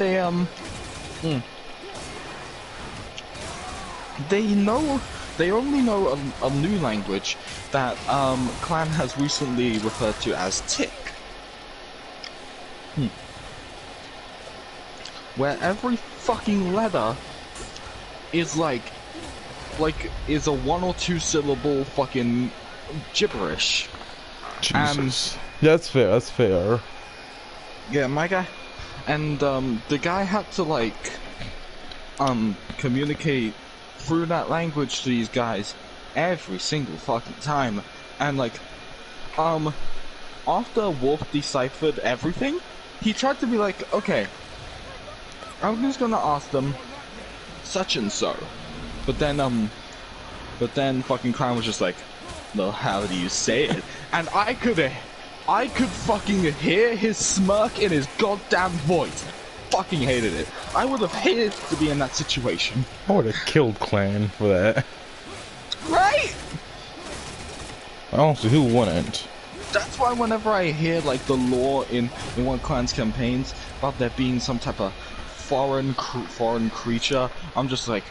they they only know a new language that Clan has recently referred to as Tick. Where every fucking letter is like is a 1 or 2 syllable fucking gibberish. Jesus. That's fair, that's fair. Yeah, my guy. And the guy had to like communicate through that language to these guys every single fucking time. And like after Wolf deciphered everything, he tried to be like, okay, I'm just gonna ask them such and so. But then fucking Clown was just like, well, how do you say it? And I could fucking hear his smirk in his goddamn voice. Fucking hated it. I would have hated to be in that situation. I would have killed Clan for that. Right? Honestly, who wouldn't? That's why whenever I hear like the lore in one of Clan's campaigns about there being some type of foreign creature, I'm just like,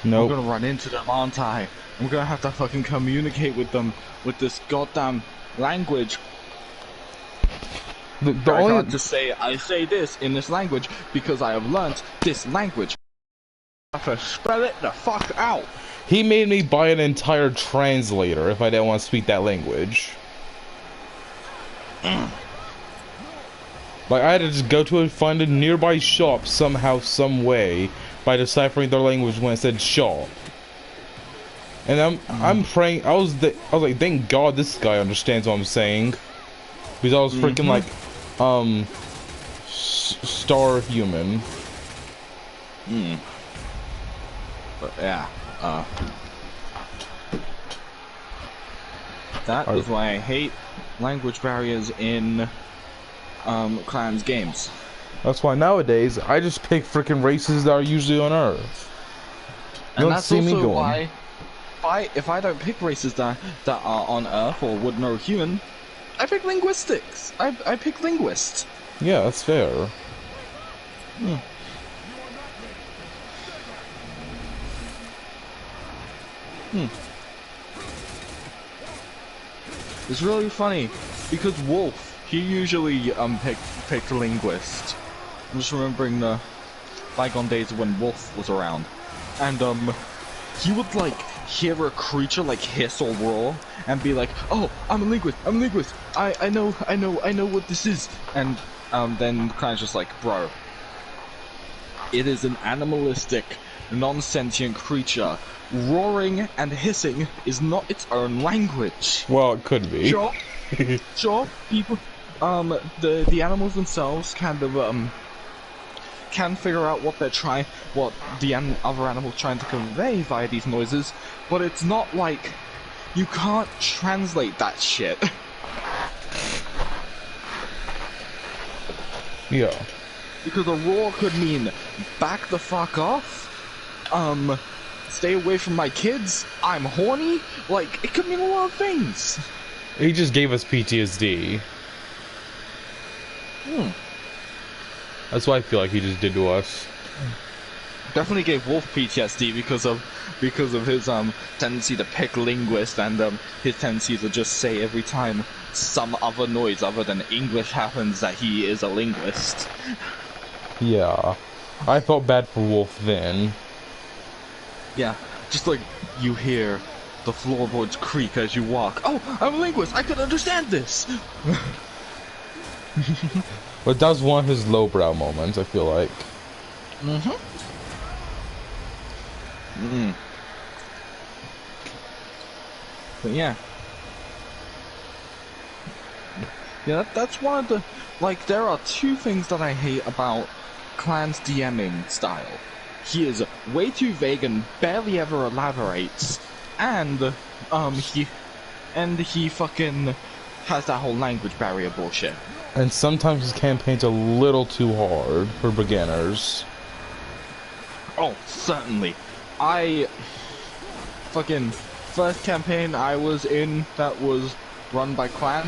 nope. I'm gonna run into them, aren't I? I'm gonna have to fucking communicate with them with this goddamn language. I can't just say I say this in this language because I have learnt this language. I have to spell it the fuck out. He made me buy an entire translator if I didn't want to speak that language. Like, I had to just go to find a nearby shop somehow, some way, by deciphering their language when it said shop. And I'm praying. I was like, thank God this guy understands what I'm saying, because I was freaking like, star human. But yeah, that is why I hate language barriers in Clan's games. That's why nowadays I just pick freaking races that are usually on Earth. You don't see me going. Why if I don't pick races that are on Earth or would know human, I pick linguistics. I pick linguists. Yeah, that's fair. It's really funny because Wolf, he usually picked linguist. I'm just remembering the bygone days when Wolf was around, and he would like hear a creature like hiss or roar and be like, "Oh, I'm a linguist. I know what this is." And then kind of just like, "Bro, it is an animalistic, non-sentient creature. Roaring and hissing is not its own language." Well, it could be. Sure, people, the animals themselves kind of can figure out what the other animal's trying to convey via these noises, but it's not like you can't translate that shit. Yeah. Because a roar could mean back the fuck off, stay away from my kids, I'm horny, like, it could mean a lot of things. He just gave us PTSD. That's what I feel like he just did to us. Definitely gave Wolf PTSD because of his tendency to pick linguist and his tendency to just say every time some other noise other than English happens that he is a linguist. Yeah. I felt bad for Wolf then. Yeah, just like you hear the floorboards creak as you walk. Oh, I'm a linguist, I can understand this! But that was one of his lowbrow moments, I feel like. But yeah. Yeah, that's one of the... Like, there are 2 things that I hate about Clan's DMing style. He is way too vague and barely ever elaborates, and he fucking has that whole language barrier bullshit. And sometimes his campaign's a little too hard for beginners. Oh, certainly. Fucking first campaign I was in that was run by Clan.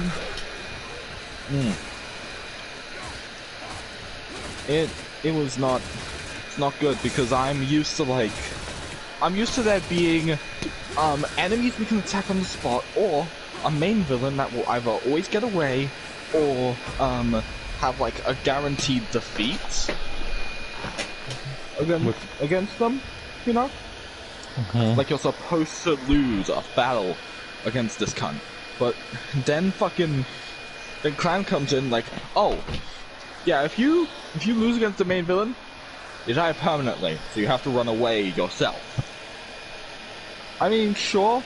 it was not, it's not good because I'm used to there being, enemies we can attack on the spot, or a main villain that will either always get away, or, have like a guaranteed defeat against them, you know? Like you're supposed to lose a battle against this cunt. But then then Clan comes in like, oh, yeah, if you lose against the main villain, you die permanently, so you have to run away yourself. I mean, sure,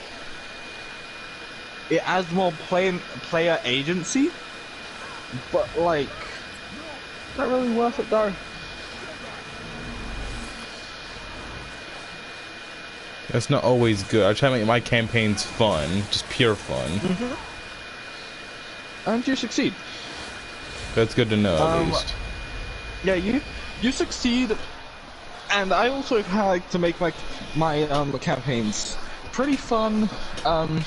it adds more player agency, but like, is that really worth it though? It's not always good. I try to make my campaigns fun, just pure fun. And you succeed. That's good to know, at least. Yeah, you succeed, and I also like to make my campaigns pretty fun. I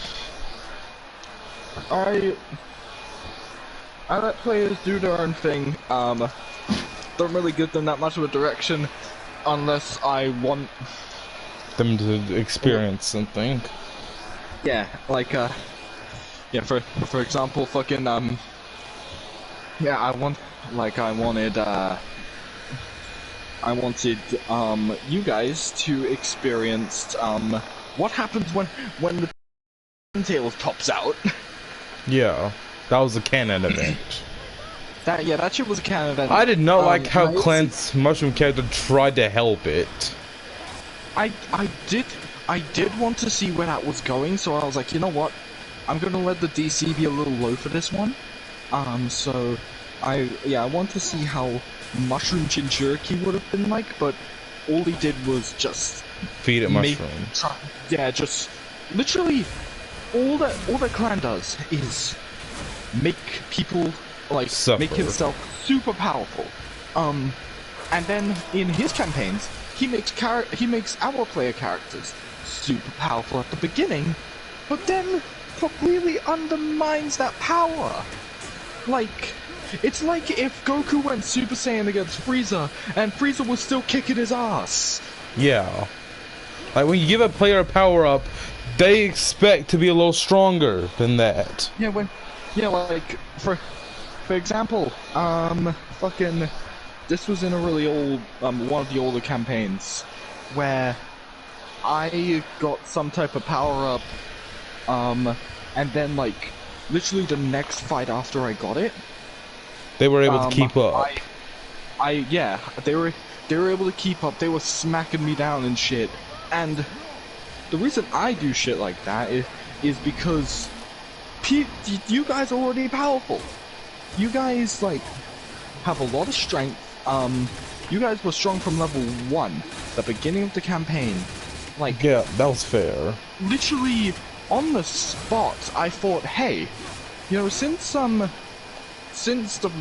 let players do their own thing. Don't really give them that much of a direction unless I want them to experience something. Yeah, like yeah, for example, fucking yeah, I wanted you guys to experience what happens when the tail pops out. Yeah, that was a canon event. That shit was a canon event. I did not like how Clan's mushroom character tried to help it. I did want to see where that was going, so I was like, you know what? I'm gonna let the DC be a little low for this one. So I want to see how Mushroom Jinchuriki would have been like, but all he did was just feed it mushroom. Just literally all that Clan does is make people like suffer. Make himself super powerful. And then in his campaigns, he makes our player characters super powerful at the beginning, but then completely undermines that power. Like, it's like if Goku went Super Saiyan against Frieza, and Frieza was still kicking his ass. Yeah. Like, when you give a player a power-up, they expect to be a little stronger than that. Yeah, like, for example, fucking, this was in a really old, one of the older campaigns, where I got some type of power-up, and then, like, literally the next fight after I got it, they were able to keep up. Yeah, they were able to keep up. They were smacking me down and shit. And the reason I do shit like that is because you guys are already powerful. You guys like have a lot of strength. You guys were strong from level 1, the beginning of the campaign. Like, yeah, that was fair. Literally on the spot, I thought, hey, you know, since the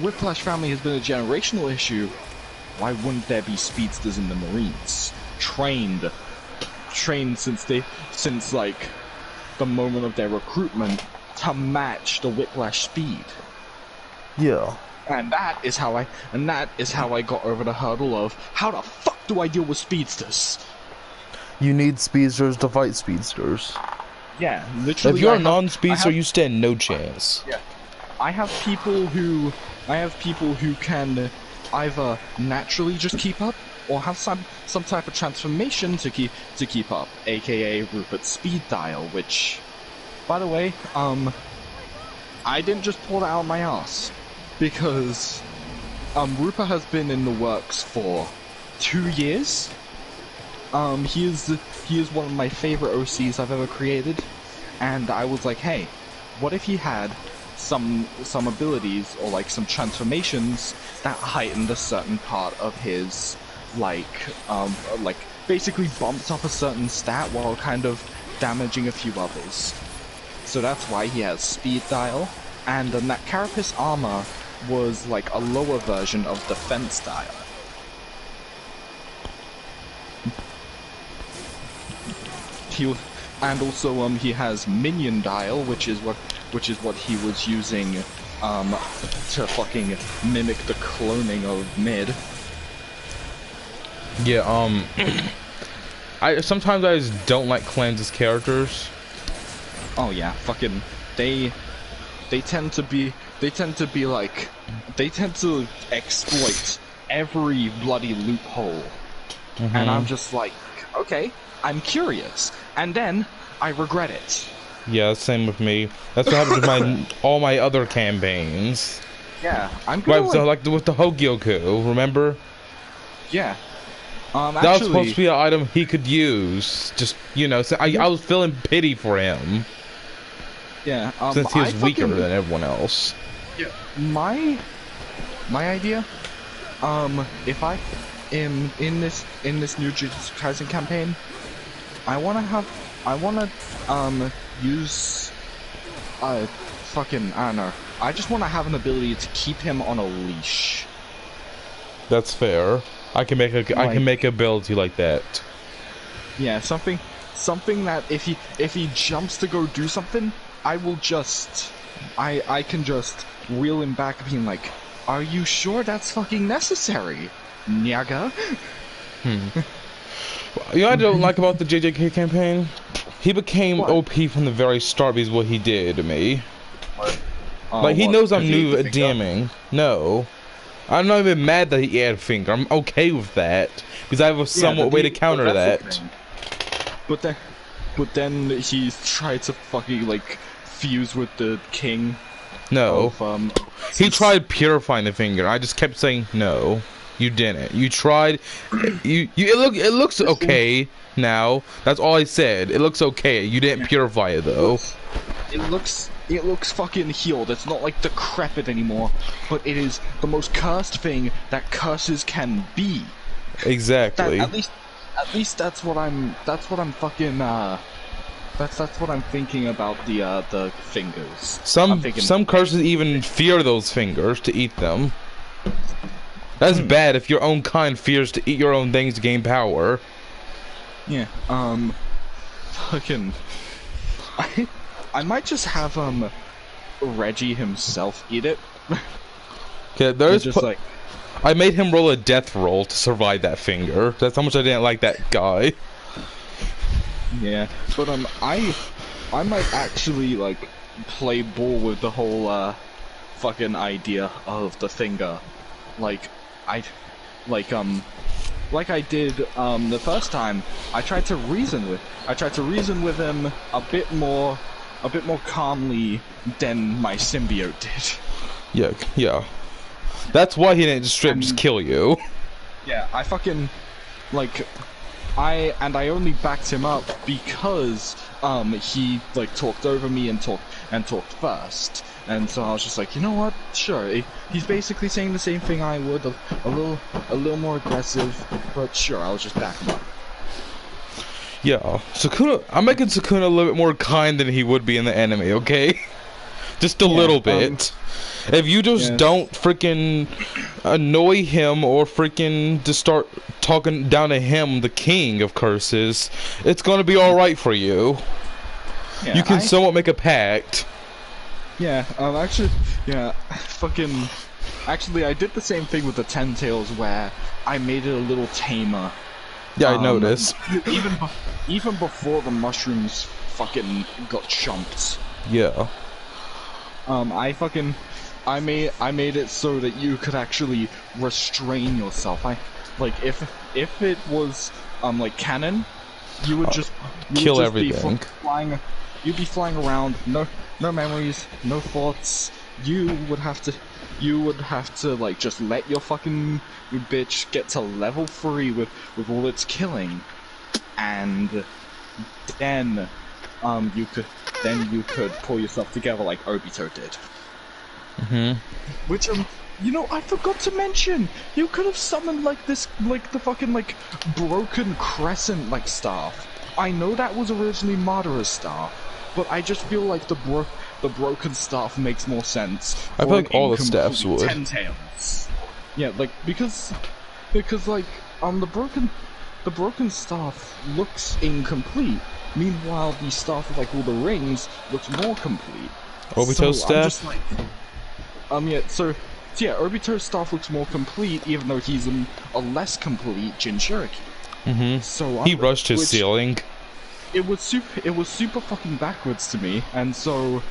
Whiplash family has been a generational issue, why wouldn't there be speedsters in the Marines? Trained since like the moment of their recruitment to match the Whiplash speed. Yeah. And that is how I got over the hurdle of how the fuck do I deal with speedsters? You need speedsters to fight speedsters. Yeah, literally. If you're a non-speedster, you stand no chance. Yeah. I have people who can either naturally just keep up, or have some type of transformation to keep up, aka Rupert's speed dial, which, by the way, I didn't just pull that out of my ass, because Rupert has been in the works for 2 years. He is one of my favorite OCs I've ever created, and I was like, hey, what if he had some abilities or like some transformations that heightened a certain part of his like basically bumps up a certain stat while kind of damaging a few others. So that's why he has speed dial, and that Carapace armor was like a lower version of defense dial. And also he has minion dial, which is what he was using to fucking mimic the cloning of mid. Yeah, I sometimes I just don't like Clans' characters. Oh yeah, fucking they tend to be like they tend to exploit every bloody loophole. And I'm just like, okay, I'm curious, and then I regret it. Yeah, same with me. That's what happens with my all my other campaigns. Yeah, I'm gonna Right, so like with the Hogyoku, remember? yeah. That was Actually, supposed to be an item he could use. Just, you know, so I was feeling pity for him. yeah. Since he was weaker than everyone else. Yeah, my idea. If I am in this new Jujutsu Kaisen campaign, I wanna use fucking, I don't know. I just wanna have an ability to keep him on a leash. That's fair. I can make a I can make ability like that. Yeah, something that if he jumps to go do something, I will just I can just reel him back being like, are you sure that's fucking necessary, Nyaga? You know what I don't like about the JJK campaign? He became What? OP from the very start because what he did to me. Like, he knows I'm new at DMing. No. I'm not even mad that he had finger. I'm okay with that. Because I have a somewhat way to counter that. But then he tried to fucking, like, fuse with the king. No. Of, he tried purifying the finger. I just kept saying, no. You didn't. You tried. It looks okay now. That's all I said. It looks okay. You didn't purify it, though. It looks fucking healed. It's not like decrepit anymore, but it is the most cursed thing that curses can be. Exactly. At least that's what I'm fucking that's what I'm thinking about the fingers. Some curses even fear those fingers to eat them. That's bad if your own kind fears to eat your own things to gain power. Yeah. Fucking I might just have Reggie himself eat it. Okay, there's just like I made him roll a death roll to survive that finger. That's how much I didn't like that guy. Yeah, but I might actually like play ball with the whole fucking idea of the finger. Like I did the first time. I tried to reason with him a bit more calmly than my symbiote did. Yeah. That's why he didn't just straight just kill you. Yeah, I fucking like I only backed him up because he like talked over me and talked first. And so I was just like, you know what? Sure. He's basically saying the same thing I would, a little more aggressive, but sure, I'll just back him up. Yeah, Sukuna. I'm making Sukuna a little bit more kind than he would be in the anime, okay? Just a little bit. If you just don't freaking annoy him or freaking just start talking down to him, the king of curses, it's gonna be alright for you. Yeah, you can somewhat make a pact. Yeah, actually, I did the same thing with the Ten Tails where I made it a little tamer. Yeah, I noticed. Even before the mushrooms fucking got chumped. Yeah. I made it so that you could actually restrain yourself. If it was like canon, you would just kill everything. You'd be flying around, no memories, no thoughts. You would have to like just let your fucking bitch get to level 3 with all its killing, and then you could pull yourself together like Obito did. Which you know, I forgot to mention, you could have summoned like this, like the fucking like broken crescent like staff. I know that was originally Madara's staff, but I just feel like the broken staff makes more sense. I feel like all the staffs would. Ten Tails. Yeah, like because like the broken staff looks incomplete. Meanwhile, the staff with like all the rings looks more complete. Obito's staff. I'm just like, yeah. So So yeah, Obito's staff looks more complete, even though he's a less complete Jinchuriki. So He rushed his ceiling. It was super fucking backwards to me, and so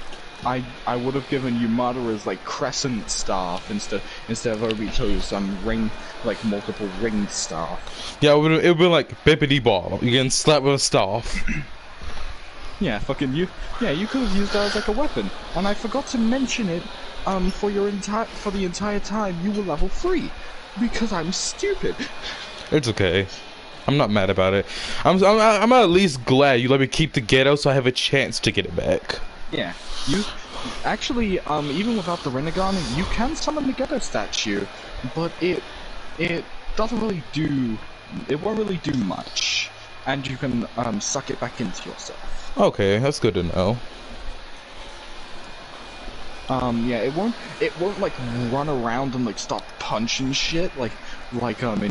I would have given Yamada's like crescent staff instead of Obito's ring, like multiple ringed staff. Yeah, it would be like bippity ball. You getting slapped with a staff. Yeah, fucking you. Yeah, you could have used that as like a weapon, and I forgot to mention it. For the entire time you were level 3, because I'm stupid. It's okay. I'm not mad about it. I'm at least glad you let me keep the ghetto so I have a chance to get it back. Yeah, you actually even without the Rinnegan, you can summon the ghetto statue, but it doesn't really do. It won't really do much, and you can suck it back into yourself. Okay, that's good to know. Yeah, it won't like run around and like start punching shit like in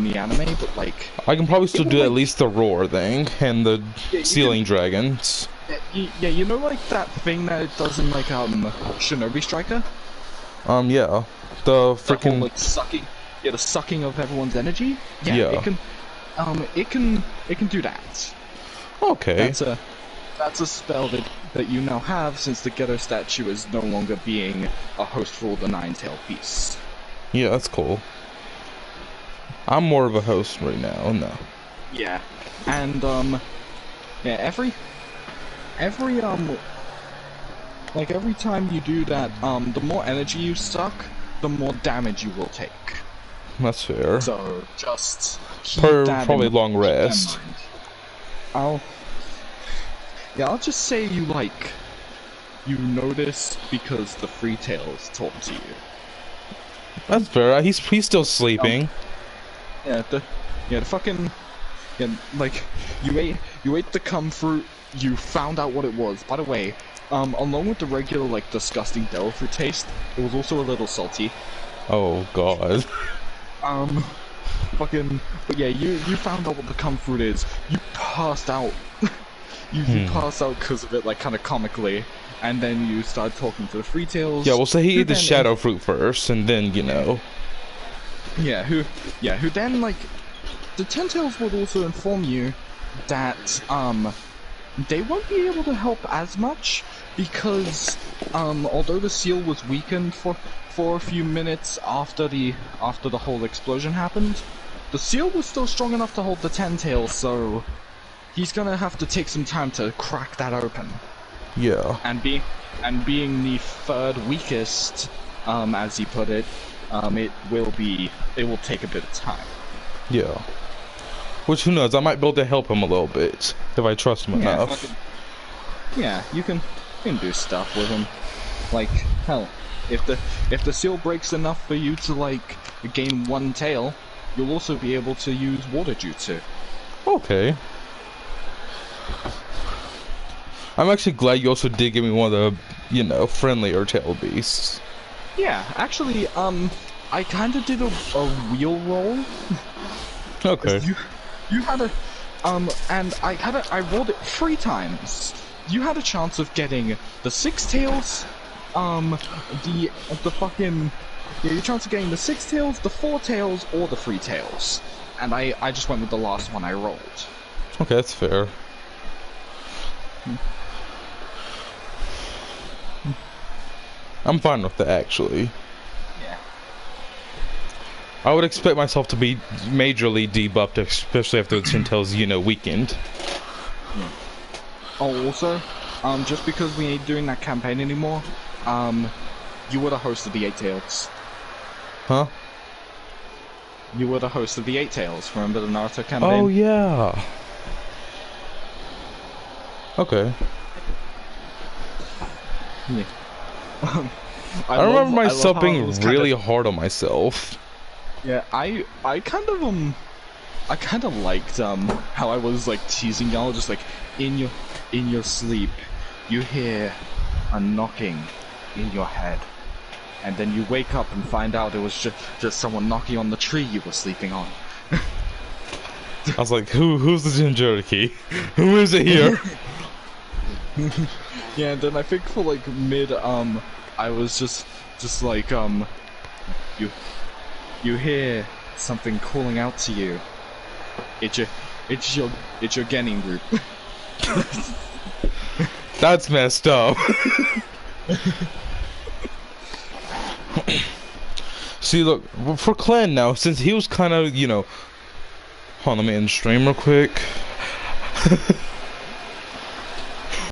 the anime, but like I can probably still do like, at least the roar thing and the ceiling dragons. Yeah, you know like that thing that it does in like Shinobi Striker? Yeah. The freaking like sucking, the sucking of everyone's energy? Yeah. It can do that. Okay. That's a spell that you now have, since the ghetto statue is no longer being a host for the Nine-Tailed Beast. Yeah, that's cool. I'm more of a host right now, no. Yeah. And yeah, every time you do that, the more energy you suck, the more damage you will take. That's fair. So just keep that probably in, long keep that in rest. mind. I'll just say you notice because the Free Tails talk to you. That's fair. He's still sleeping. The fucking like you ate the cum fruit. You found out what it was. By the way, along with the regular like disgusting devil fruit taste, it was also a little salty. Oh god. But yeah, you found out what the cum fruit is. You passed out. You passed out because of it, like kind of comically, and then you started talking to the Free Tails. Yeah, well, so he ate the shadow fruit first, and then who then like the Ten Tails would also inform you that they won't be able to help as much because although the seal was weakened for a few minutes after the whole explosion happened, the seal was still strong enough to hold the Ten Tails, so he's gonna have to take some time to crack that open. Yeah. And being the third weakest, as he put it, it will take a bit of time. Yeah. Which, who knows, I might be able to help him a little bit if I trust him enough. Yeah, you can do stuff with him. Like hell, if the seal breaks enough for you to like gain one tail, you'll also be able to use water jutsu. Okay. I'm actually glad you also did give me one of the, friendlier tail beasts. Yeah, actually, I kind of did a wheel roll. Okay. You had a, and I rolled it 3 times. You had a chance of getting the 6 tails, your chance of getting the 6 tails, the 4 tails, or the 3 tails. And I just went with the last one I rolled. Okay, that's fair. I'm fine with that, actually. Yeah. I would expect myself to be majorly debuffed, especially after the Ten Tails, weakened. Yeah. Oh, also, just because we ain't doing that campaign anymore, you would have hosted the 8 Tails. Huh? You would have hosted the 8 Tails. Remember the Naruto campaign? Oh yeah. Okay. Yeah. I remember myself being really hard on myself. Yeah, I kind of liked how I was like teasing y'all, just like in your sleep you hear a knocking in your head, and then you wake up and find out it was just someone knocking on the tree you were sleeping on. I was like, who's the Jinchuriki? Who is it here? Yeah, and then I think for like mid I was just like you you hear something calling out to you. It's your Genin group. That's messed up. See, look, for Clan now, since he was kind of, you know... Hold on, let me end stream real quick.